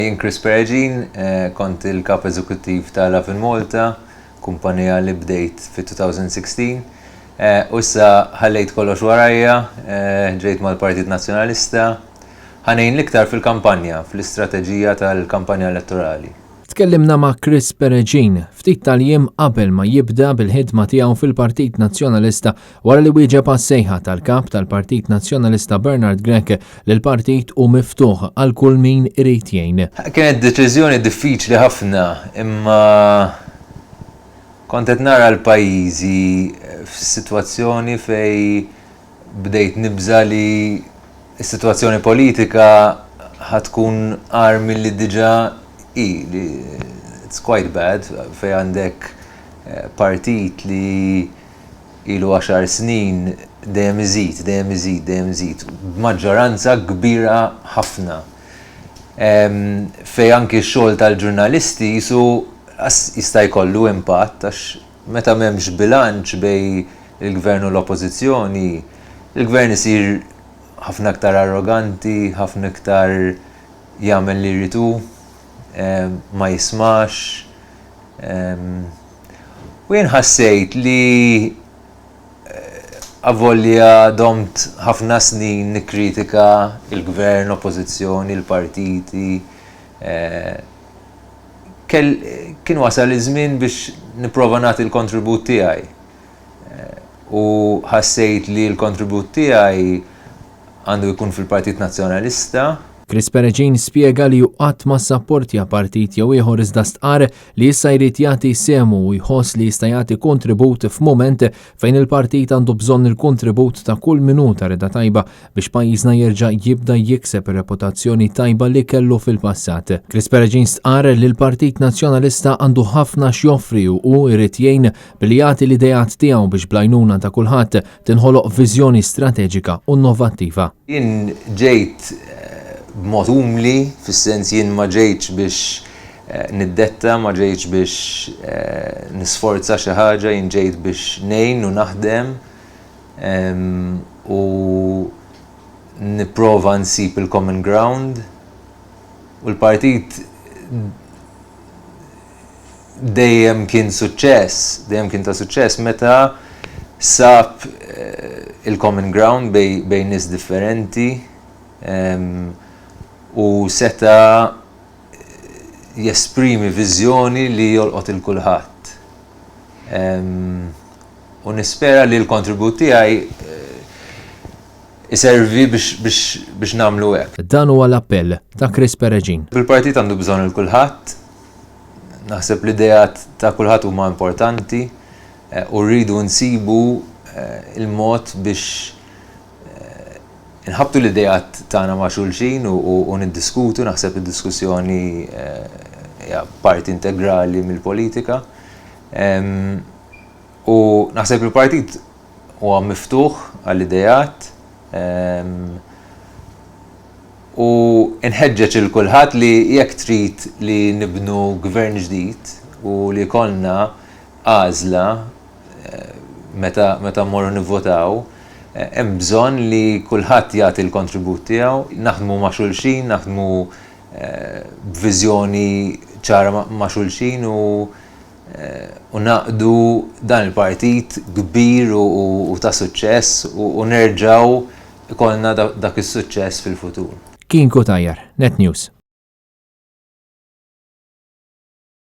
Jien Chris Peregin, kont il-Kap Eżekuttiv tal-Lovin Malta, kumpanija li bdejt fit-2016. U issa ħallejt kollox warajja, ġejt mal-Partit Nazzjonalista, ngħin l-iktar fil-kampanja, fl-istrateġija tal-kampanja elettorali. Tkellimna ma' Chris Peregin ftit tal-jiem qabel ma jibda bil-ħidma tiegħu fil-Partit Nazzjonalista wara li wieġeb għas-sejħa tal-Kap tal-Partit Nazzjonalista Bernard Grech li l-partit hu miftuħ għal kull min irid jgħin. Kienet deċiżjoni diffiċli ħafna, imma kont qed nara l-pajjiżi f'sitwazzjoni fej bdejt nibża li s-sitwazzjoni politika ħatkun qar milli diġà it's quite bad fej għandek partit li ilu 10 snin dejjem iżid, b'maġġoranza kbira ħafna. Fej anki x-xogħol tal-ġurnalisti jista' jkollu impatt għax meta m'hemmx bilanċ bej il-gvern u l-oppożizzjoni, il-gvern isir ħafna iktar arroganti, ħafna iktar jagħmel li jridu, ma jismax. U jien ħassejt li avolja domt ħafna snin nikkritika il-gvern, oppożizzjoni, il-partiti. Kien wasal iż-żmien biex nipprova nagħti l-kontribut tiegħi. U ħassejt li l-kontribut tiegħi għandu jkun fil-Partit Nazzjonalista. Chris Peregin spjega li qatt ma sapportja partit jew ieħor iżda stqar li issa jrid jagħti semu u jħoss li jista' jagħti kontribut f'mument fejn il-partit għandu bżonn il-kontribut ta' kull minuta reda tajba biex pajjiżna jerġa' jibda jikseb ir-reputazzjoni tajba li kellu fil-passat. Chris Peregin stqar li l-Partit Nazzjonalista għandu ħafna x'joffri u jrid jgħin billi jagħti l-idejat tiegħu biex bl-għajnuna ta' kulħadd tinħoloq viżjoni strateġika u innovattiva. Jien ġejt b'mod umli, fis-sens jien ma ġejtx biex niddetta, ma ġejtx biex nisforza xi ħaġa, jien ġejt biex ngħin u naħdem u nipprova nsib il-common ground. U l-partit dejjem kien ta' suċċess meta sab il-common ground bejn nies differenti. U seta jesprimi viżjoni li jolqot il-kulħadd. U nispera li l-kontribut tiegħi iservi biex nagħmlu hekk. Dan huwa l-appell ta' Chris Peregin. Il-partit għandu bżonn il-kulħadd. Naħseb l-idejat ta' kulħadd huma importanti u rridu nsibu il-mod biex nħabtu l-idejat tagħna ma' xulxin u niddiskutu, naħseb id-diskussjoni hija parti integrali mill-politika. U naħseb il-partit huwa miftuħ għall-idejat u nħeġġeġ il-kulħadd li jekk trid li nibnu gvern ġdid u li jkollna għażla meta mmorru nivvotaw, hemm bżonn li kulħadd jagħti l-kontribut tiegħu, naħdmu ma' xulxin, naħdmu b'viżjoni ċara ma' xulxin u naqdu dan il-partit kbir u ta' suċċess u nerġgħu ikollna dak is-suċċess fil-futur. Kien Kutajjar, Net News.